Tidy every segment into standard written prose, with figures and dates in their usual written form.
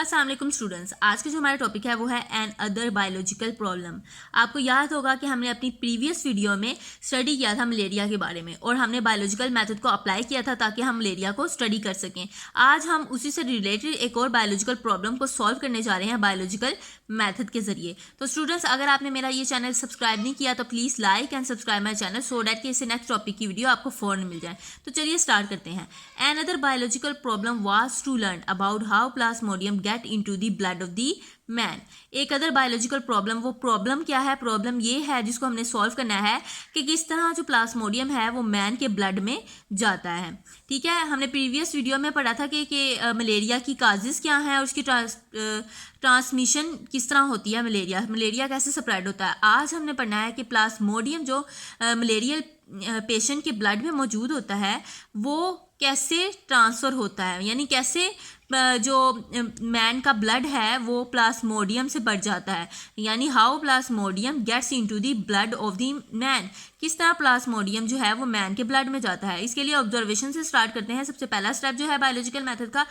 अस्सलाम वालेकुम स्टूडेंट्स। आज का जो हमारा टॉपिक है वो है एन अदर बायोलॉजिकल प्रॉब्लम। आपको याद होगा कि हमने अपनी प्रीवियस वीडियो में स्टडी किया था मलेरिया के बारे में और हमने बायोलॉजिकल मेथड को अप्लाई किया था ताकि हम मलेरिया को स्टडी कर सकें। आज हम उसी से रिलेटेड एक और बायोलॉजिकल प्रॉब्लम को सॉल्व करने जा रहे हैं बायोलॉजिकल मेथड के जरिए। तो स्टूडेंट्स, अगर आपने मेरा ये चैनल सब्सक्राइब नहीं किया तो please like and subscribe my channel so that कि इससे नेक्स्ट टॉपिक की वीडियो आपको फ़ौरन मिल जाए। तो चलिए स्टार्ट करते हैं। Another biological problem was to learn about how plasmodium get into the blood of the man. एक अदर बायोलॉजिकल प्रॉब्लम, वो प्रॉब्लम क्या है? प्रॉब्लम ये है जिसको हमने सॉल्व करना है कि किस तरह जो प्लाज्मोडियम है वो मैन के ब्लड में जाता है। ठीक है, हमने प्रीवियस वीडियो में पढ़ा था कि मलेरिया की काजेज़ क्या हैं और उसकी ट्रांसमिशन किस तरह होती है, मलेरिया कैसे स्प्रेड होता है। आज हमने पढ़ना है कि प्लाज्मोडियम जो मलेरियल पेशेंट के ब्लड में मौजूद होता है वो कैसे ट्रांसफ़र होता है, यानी कैसे जो मैन का ब्लड है वो प्लाज्मोडियम से बढ़ जाता है, यानी how plasmodium gets into the blood of the man. किस तरह प्लाज्मोडियम जो है वो मैन के ब्लड में जाता है। इसके लिए ऑब्जर्वेशन से स्टार्ट करते हैं। सबसे पहला स्टेप जो है बायोलॉजिकल मेथड का,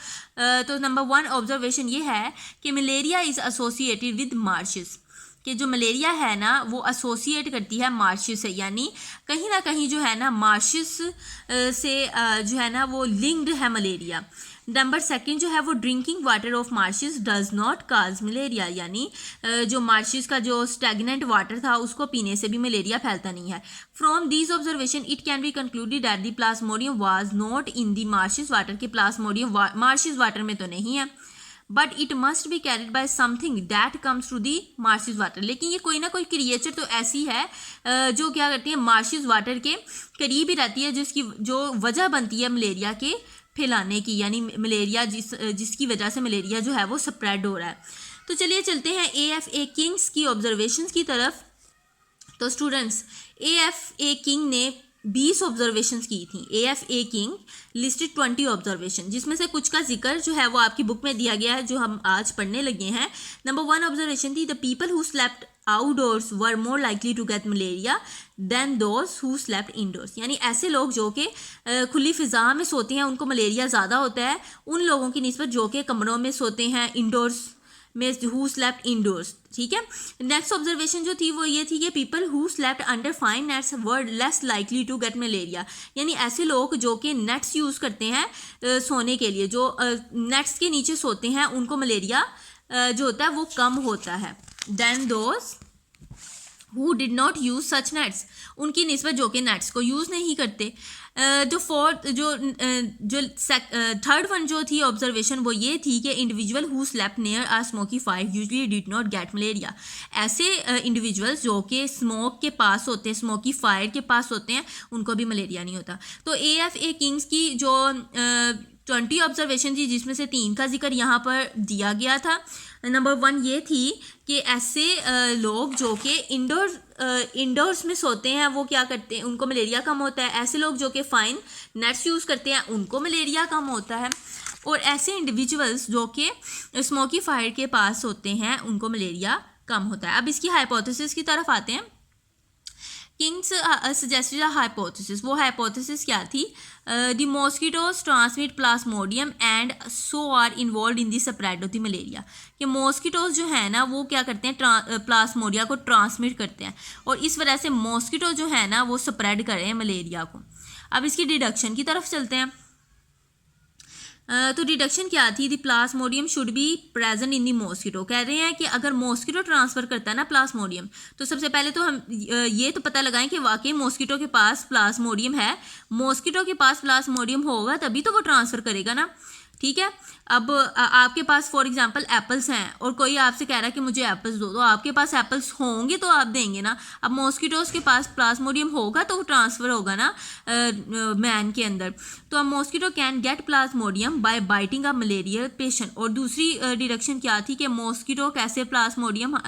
तो नंबर 1 ऑब्जर्वेशन ये है कि malaria is associated with marches, कि जो मलेरिया है ना वो एसोसिएट करती है मार्शेस से, यानी कहीं ना कहीं जो है ना मार्शेस से जो है ना वो लिंक्ड है मलेरिया। नंबर 2 जो है वो drinking water of marches does not cause malaria, यानी जो मार्शेस का जो स्टैगनेंट वाटर था उसको पीने से भी मलेरिया फैलता नहीं है। From these observation it can be concluded that the plasmodium was not in the marshes water, के प्लाज्मोडियम मार्शेस वाटर में तो नहीं है, but it must be carried by something that comes to the marshes water. लेकिन ये कोई ना कोई क्रिएचर तो ऐसी है जो क्या करती है, मार्शेस वाटर के करीब ही रहती है, जिसकी जो वजह बनती है मलेरिया के फैलाने की, यानी मलेरिया जिसकी वजह से मलेरिया जो है वो स्प्रेड हो रहा है। तो चलिए चलते हैं AFA किंग्स की ऑब्जर्वेशंस की तरफ। तो स्टूडेंट्स, AFA किंग ने 20 ऑब्जर्वेशंस की थी। AFA किंग लिस्टेड 20 ऑब्जर्वेशन, जिसमें से कुछ का जिक्र जो है वो आपकी बुक में दिया गया है जो हम आज पढ़ने लगे हैं। नंबर 1 ऑब्जर्वेशन थी, the people who slept outdoors were more likely to get malaria than those who slept indoors, यानी ऐसे लोग जो कि खुली फिजा में सोते हैं उनको मलेरिया ज़्यादा होता है उन लोगों की निस्बत जो कि कमरों में सोते हैं इंडोर्स में, हु स्लेप्ट इंडोर्स। ठीक है, नेक्स्ट ऑब्जर्वेशन जो थी वो ये थी कि people who slept under fine nets were less likely to get malaria, यानी ऐसे लोग जो कि नेट्स यूज़ करते हैं सोने के लिए, जो नेट्स के नीचे सोते हैं उनको मलेरिया जो होता है वो कम होता है। Than those who did not use such nets, उनकी निस्बत जो कि नेट्स को यूज़ नहीं करते। जो थर्ड वन जो थी ऑब्जर्वेशन वो ये थी कि individual who slept near a smoky fire usually did not get malaria, ऐसे इंडिविजुअल्स जो कि स्मोक के पास होते हैं, स्मोकी फायर के पास होते हैं, उनको भी मलेरिया नहीं होता। तो AFA किंग्स की जो 20 ऑब्जर्वेशन थी जिसमें से 3 का जिक्र यहाँ पर दिया गया था। नंबर 1 ये थी कि ऐसे लोग जो कि इंडोर्स में सोते हैं वो क्या करते हैं, उनको मलेरिया कम होता है। ऐसे लोग जो कि फाइन नेट्स यूज़ करते हैं उनको मलेरिया कम होता है, और ऐसे इंडिविजुअल्स जो कि स्मोकी फायर के पास होते हैं उनको मलेरिया कम होता है। अब इसकी हाइपोथेसिस की तरफ आते हैं। किंग्स सजेस्टेड अ हाइपोथेसिस, वो हाइपोथेसिस क्या थी? The mosquitoes transmit plasmodium and so are involve in the spread of the malaria, कि मॉस्किटोज जो है ना वो क्या करते हैं, प्लाज्मोडिया को ट्रांसमिट करते हैं और इस वजह से मॉस्किटो जो है ना वो स्प्रेड कर रहे हैं मलेरिया को। अब इसकी डिडक्शन की तरफ चलते हैं। तो डिडक्शन क्या थी? The Plasmodium should be present in the mosquito. कह रहे हैं कि अगर मॉस्किटो ट्रांसफ़र करता है ना प्लाज्मोडियम, तो सबसे पहले तो हम ये तो पता लगाएं कि वाकई मॉस्किटो के पास प्लाज्मोडियम है। मॉस्किटो के पास प्लाज्मोडियम होगा तभी तो वो ट्रांसफ़र करेगा ना। ठीक है, अब आपके पास फॉर एग्जांपल एप्पल्स हैं और कोई आपसे कह रहा है कि मुझे एप्पल्स दो, तो आपके पास एप्पल्स होंगे तो आप देंगे ना। अब मॉस्किटोज़ के पास प्लाज्मोडियम होगा तो वो ट्रांसफ़र होगा ना मैन के अंदर। तो अब mosquito can get plasmodium by biting a malarial patient. और दूसरी डिडक्शन क्या थी कि मॉस्किटो कैसे प्लाज्मोडियम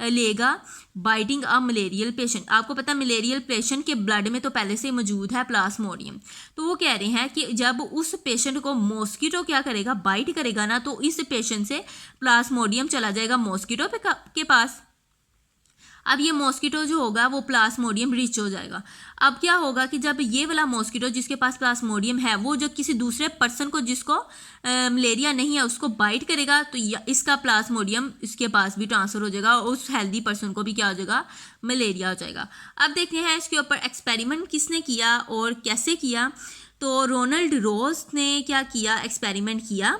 लेगा? Biting a malarial patient. आपको पता है मलेरियल पेशेंट के ब्लड में तो पहले से मौजूद है प्लाज्मोडियम, तो वो कह रहे हैं कि जब उस पेशेंट को मॉस्किटो क्या करेगा, बाइट करेगा ना, तो इस पेशेंट से प्लाज्मोडियम चला जाएगा मॉस्किटो के पास। अब ये मॉस्किटो जो होगा वो प्लाज्मोडियम रिच हो जाएगा। अब क्या होगा कि जब ये वाला मॉस्किटो जिसके पास प्लाज्मोडियम है वो जो किसी दूसरे पर्सन को जिसको मलेरिया नहीं है उसको बाइट करेगा तो इसका प्लाज्मोडियम इसके पास भी ट्रांसफ़र हो जाएगा और उस हेल्दी पर्सन को भी क्या हो जाएगा, मलेरिया हो जाएगा। अब देखते हैं इसके ऊपर एक्सपेरिमेंट किसने किया और कैसे किया। तो रोनाल्ड रोज ने क्या किया, एक्सपेरिमेंट किया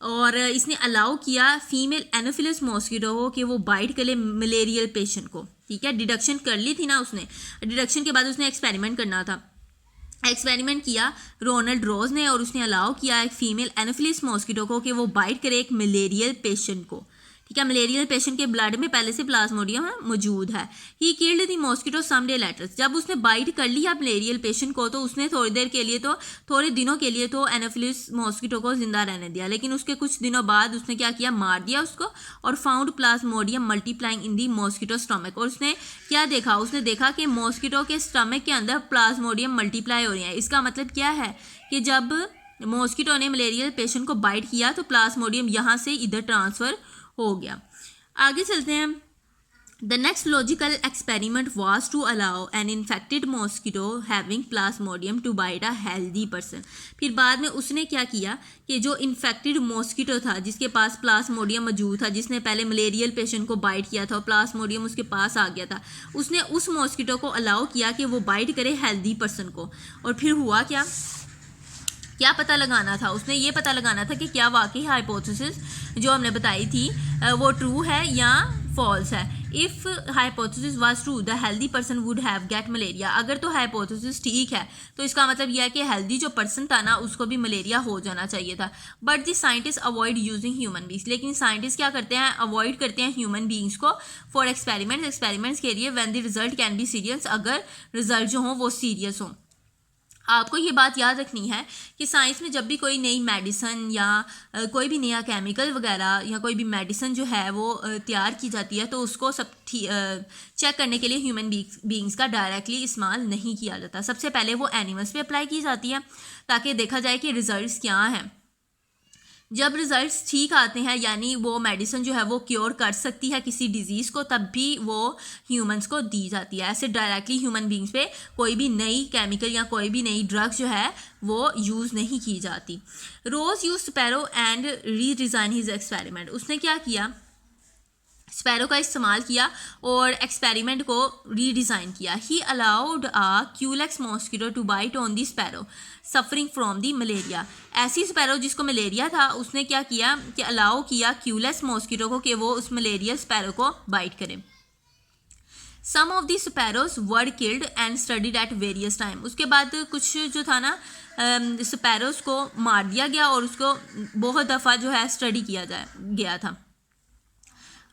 और इसने अलाउ किया फीमेल एनोफिलस मॉस्किटो को कि वो बाइट करे मलेरियल पेशेंट को। ठीक है, डिडक्शन कर ली थी ना उसने, डिडक्शन के बाद उसने एक्सपेरिमेंट करना था। एक्सपेरिमेंट किया रोनाल्ड रोज ने और उसने अलाउ किया एक फीमेल एनोफिलिस मॉस्किटो को कि वो बाइट करे एक मलेरियल पेशेंट को। ठीक है, मलेरियल पेशेंट के ब्लड में पहले से प्लाज्मोडियम मौजूद है। He killed the mosquito some day later. जब उसने बाइट कर लिया मलेरियल पेशेंट को तो उसने थोड़े दिनों के लिए तो एनोफिलिस मॉस्किटो को जिंदा रहने दिया, लेकिन उसके कुछ दिनों बाद उसने क्या किया, मार दिया उसको और found Plasmodium multiplying in the mosquito stomach. और उसने क्या देखा, उसने देखा कि मॉस्किटो के स्टमक के अंदर प्लाज्मोडियम मल्टीप्लाई हो रहे हैं। इसका मतलब क्या है कि जब मॉस्किटो ने मलेरियल पेशेंट को बाइट किया तो प्लाज्मोडियम यहाँ से इधर ट्रांसफ़र हो गया। आगे चलते हैं। The next logical experiment was to allow an infected mosquito having plasmodium to bite a healthy person. फिर बाद में उसने क्या किया कि जो इन्फेक्टेड मॉस्किटो था जिसके पास प्लाज्मोडियम मौजूद था, जिसने पहले मलेरियल पेशेंट को बाइट किया था और प्लाज्मोडियम उसके पास आ गया था, उसने उस मॉस्किटो को अलाउ किया कि वो बाइट करे हेल्दी पर्सन को। और फिर हुआ क्या पता लगाना था, उसने ये पता लगाना था कि क्या वाकई हाइपोथेसिस जो हमने बताई थी वो ट्रू है या फॉल्स है। If hypothesis was true the healthy person would have get malaria. अगर तो हाइपोथेसिस ठीक है तो इसका मतलब यह है कि हेल्दी जो पर्सन था ना उसको भी मलेरिया हो जाना चाहिए था। But the scientist avoid using human beings. लेकिन साइंटिस्ट क्या करते हैं, अवॉइड करते हैं ह्यूमन बींग्स को फॉर एक्सपेरिमेंट्स के लिए when the result can be serious, अगर रिजल्ट जो हो वो सीरियस हो। आपको ये बात याद रखनी है कि साइंस में जब भी कोई नई मेडिसन या कोई भी नया केमिकल वगैरह या कोई भी मेडिसन जो है वो तैयार की जाती है तो उसको सब चेक करने के लिए ह्यूमन बींग्स का डायरेक्टली इस्तेमाल नहीं किया जाता। सबसे पहले वो एनिमल्स पे अप्लाई की जाती है ताकि देखा जाए कि रिजल्ट्स क्या हैं। जब रिजल्ट्स ठीक आते हैं यानी वो मेडिसिन जो है वो क्योर कर सकती है किसी डिजीज़ को, तब भी वो ह्यूमंस को दी जाती है। ऐसे डायरेक्टली ह्यूमन बींग्स पे कोई भी नई केमिकल या कोई भी नई ड्रग जो है वो यूज़ नहीं की जाती। रोज use sparrow and re design his experiment. उसने क्या किया, स्पैरो का इस्तेमाल किया और एक्सपेरिमेंट को रीडिज़ाइन किया। He allowed a Culex mosquito to bite on the sparrow suffering from the malaria. ऐसी स्पैरो जिसको मलेरिया था उसने क्या किया कि अलाउ किया क्यूलेक्स मॉस्किटो को कि वो उस मलेरिया स्पैरो को बाइट करे। Some of the sparrows were killed and studied at various time. उसके बाद कुछ जो था ना स्पैरोज को मार दिया गया और उसको बहुत दफ़ा जो है स्टडी किया गया था।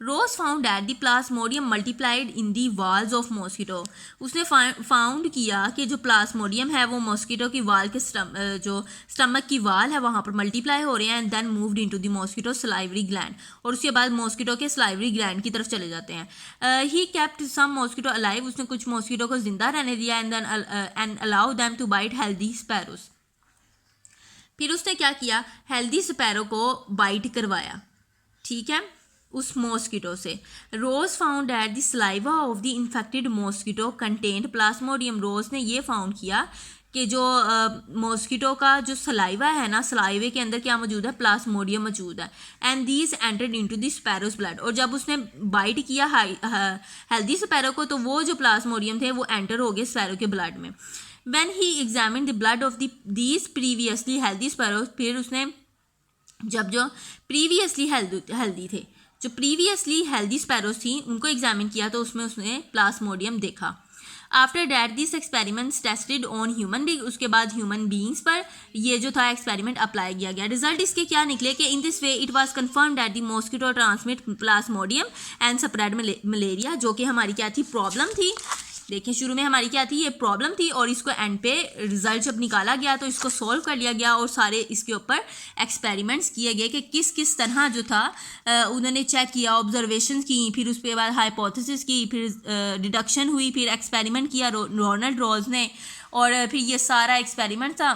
Ross found that the plasmodium multiplied in the walls of mosquito. उसने फाउंड किया कि जो प्लाज्मोडियम है वो मॉस्किटो की वाल के जो स्टमक की वाल है वहाँ पर मल्टीप्लाई हो रहे हैं and then moved into the mosquito salivary gland, और उसके बाद मॉस्किटो के सलाइवरी ग्लैंड की तरफ चले जाते हैं। He kept some mosquito alive. उसने कुछ मॉस्किटो को जिंदा रहने दिया and then and allow them to bite healthy sparrows. फिर उसने क्या किया, हेल्दी स्पैरो को बाइट करवाया, ठीक है, उस मॉस्किटो से। Ross found that the saliva of the infected mosquito contained plasmodium. Ross ने ये फाउंड किया कि जो मॉस्किटो का जो सलाइवा है ना, सलाइवे के अंदर क्या मौजूद है, प्लाज्मोडियम मौजूद है। And these entered into the sparrows blood. और जब उसने बाइट किया हेल्दी स्पैरो को तो वो जो प्लाज्मोडियम थे वो एंटर हो गए स्पैरो के ब्लड में। When he examined the blood of these previously healthy sparrows, फिर उसने जब जो प्रीवियसली हेल्दी थे, जो प्रीवियसली हेल्दी स्पैरोज थी उनको एग्जामिन किया तो उसमें उसने प्लाज्मोडियम देखा। After that this experiments tested on human being. उसके बाद ह्यूमन बींग्स पर ये जो था एक्सपेरिमेंट अप्लाई किया गया। रिजल्ट इसके क्या निकले कि in this way it was confirm that the mosquito transmit plasmodium and spread malaria, जो कि हमारी क्या थी, प्रॉब्लम थी। देखिए शुरू में हमारी क्या थी, ये प्रॉब्लम थी और इसको एंड पे रिजल्ट जब निकाला गया तो इसको सॉल्व कर लिया गया और सारे इसके ऊपर एक्सपेरिमेंट्स किए गए कि किस किस तरह जो था उन्होंने चेक किया, ऑब्जर्वेशन की, फिर उसके बाद हाइपोथेसिस की, फिर डिडक्शन हुई, फिर एक्सपेरिमेंट किया रोनाल्ड रोज ने, और फिर ये सारा एक्सपेरिमेंट था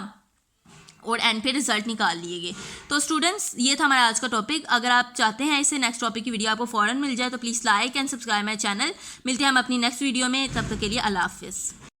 और एंड पे रिजल्ट निकाल लिए गए। तो स्टूडेंट्स, ये था हमारा आज का टॉपिक। अगर आप चाहते हैं इससे नेक्स्ट टॉपिक की वीडियो आपको फ़ौरन मिल जाए तो please like and subscribe my channel. मिलते हैं हम अपनी नेक्स्ट वीडियो में, तब तक के लिए अल्लाह हाफिज़।